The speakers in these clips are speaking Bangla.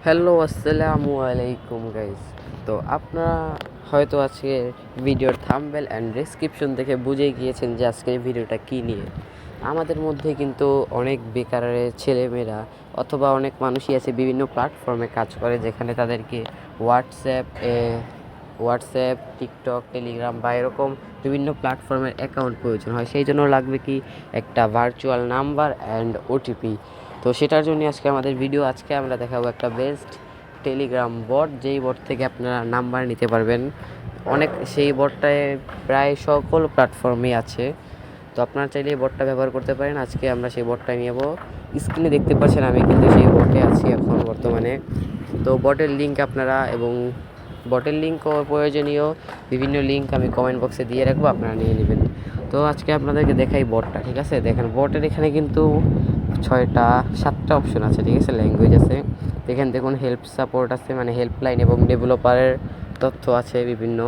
হ্যালো, আসসালামু আলাইকুম গাইস। তো আপনারা হয়তো আজকে ভিডিওর থাম্বনেল অ্যান্ড ডেসক্রিপশন দেখে বুঝে গিয়েছেন যে আজকের ভিডিওটা কী নিয়ে। আমাদের মধ্যে কিন্তু অনেক বেকারের ছেলেমেয়েরা অথবা অনেক মানুষই আছে বিভিন্ন প্ল্যাটফর্মে কাজ করে, যেখানে তাদেরকে হোয়াটসঅ্যাপ, টিকটক, টেলিগ্রাম বা এরকম বিভিন্ন প্ল্যাটফর্মের অ্যাকাউন্ট প্রয়োজন হয়। সেই জন্য লাগবে কি একটা ভার্চুয়াল নাম্বার অ্যান্ড ওটিপি। তো সেটার জন্য আজকে আমরা দেখাবো একটা বেস্ট টেলিগ্রাম বট, যেই বট থেকে আপনারা নাম্বার নিতে পারবেন। সেই বটটায় প্রায় সকল প্ল্যাটফর্মে আছে, তো আপনারা চাইলে এই বটটা ব্যবহার করতে পারেন। আজকে আমরা সেই বটটা নেব। স্ক্রিনে দেখতে পাচ্ছেন আমি কিন্তু সেই বটে আছি এখন বর্তমানে। তো বটের লিঙ্ক ও প্রয়োজনীয় বিভিন্ন লিঙ্ক আমি কমেন্ট বক্সে দিয়ে রাখবো, আপনারা নিয়ে নেবেন। তো আজকে আপনাদেরকে দেখাই বটটা, ঠিক আছে? দেখেন, বটের এখানে কিন্তু 7টা অপশন আছে, ঠিক আছে? ল্যাঙ্গুয়েজ আছে, দেখুন হেল্প সাপোর্ট আছে, মানে হেল্পলাইন এবং ডেভেলপারের তথ্য আছে বিভিন্ন,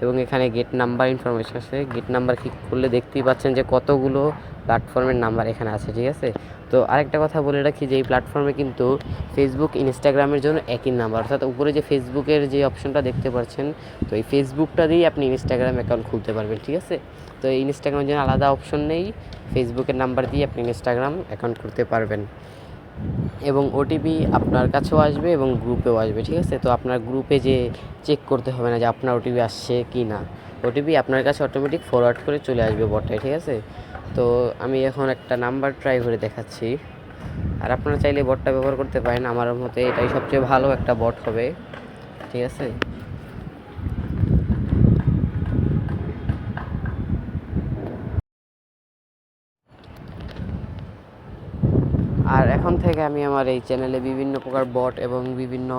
এবং এখানে গেট নাম্বার ইনফরমেশন আছে। গেট নাম্বার ক্লিক করলে দেখতেই পাচ্ছেন যে কতগুলো প্ল্যাটফর্মের নাম্বার এখানে আছে, ঠিক আছে? তো আরেকটা কথা বলে রাখি যে এই প্ল্যাটফর্মে কিন্তু ফেসবুক, ইনস্টাগ্রামের জন্য একই নাম্বার, অর্থাৎ উপরে যে ফেসবুকের যে অপশনটা দেখতে পাচ্ছেন, তো এই ফেসবুকটা দিয়েই আপনি ইনস্টাগ্রাম অ্যাকাউন্ট খুলতে পারবেন, ঠিক আছে? তো এই ইনস্টাগ্রামের জন্য আলাদা অপশন নেই, ফেসবুকের নাম্বার দিয়ে আপনি ইনস্টাগ্রাম অ্যাকাউন্ট করতে পারবেন। এবং ওটিপি আপনার কাছেও আসবে এবং গ্রুপেও আসবে, ঠিক আছে? তো আপনার গ্রুপে যে চেক করতে হবে না যে আপনার ওটিপি আসছে কি না, ওটিপি আপনার কাছে অটোমেটিক ফরওয়ার্ড করে চলে আসবে বটটায়, ঠিক আছে? তো আমি এখন একটা নাম্বার ট্রাই করে দেখাচ্ছি, আর আপনারা চাইলে বটটা ব্যবহার করতে পারেন। আমার মতে এটাই সবচেয়ে ভালো একটা বট হবে, ঠিক আছে? আর এখন থেকে আমি আমার এই চ্যানেলে বিভিন্ন প্রকার বট এবং বিভিন্ন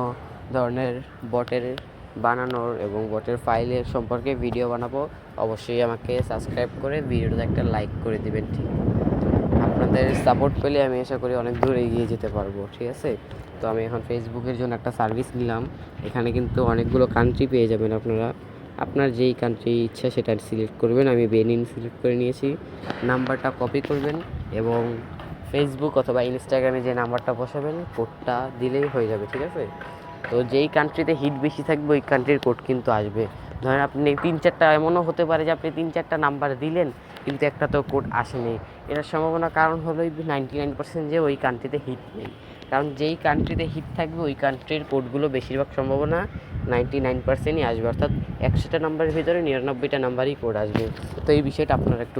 ধরনের বটের বানানোর এবং বটের ফাইলের সম্পর্কে ভিডিও বানাবো। অবশ্যই আমাকে সাবস্ক্রাইব করে ভিডিওতে একটা লাইক করে দিবেন, ঠিক? আপনাদের সাপোর্ট পেলে আমি আশা করি অনেক দূর এগিয়ে যেতে পারবো, ঠিক আছে? তো আমি এখন ফেসবুকের জন্য একটা সার্ভিস নিলাম। এখানে কিন্তু অনেকগুলো কান্ট্রি পেয়ে যাবেন আপনারা। আপনার যেই কান্ট্রি ইচ্ছা সেটা সিলেক্ট করবেন। আমি বেনিন সিলেক্ট করে নিয়েছি। নাম্বারটা কপি করবেন এবং ফেসবুক অথবা ইনস্টাগ্রামে যে নাম্বারটা বসাবেন, কোডটা দিলেই হয়ে যাবে, ঠিক আছে? তো যেই কান্ট্রিতে হিট বেশি থাকবে ওই কান্ট্রির কোড কিন্তু আসবে। ধরেন আপনি 3-4টা, এমনও হতে পারে যে আপনি 3-4টা নাম্বার দিলেন কিন্তু একটা তো কোড আসেনি। এটার সম্ভাবনা কারণ হলো 99% যে ওই কান্ট্রিতে হিট নেই। কারণ যেই কান্ট্রিতে হিট থাকবে ওই কান্ট্রির কোডগুলো বেশিরভাগ সম্ভাবনা 99%ই আসবে, অর্থাৎ 100টা নাম্বারের ভিতরে 99টা নাম্বারই কোড আসবে। তো এই বিষয়টা আপনারা একটু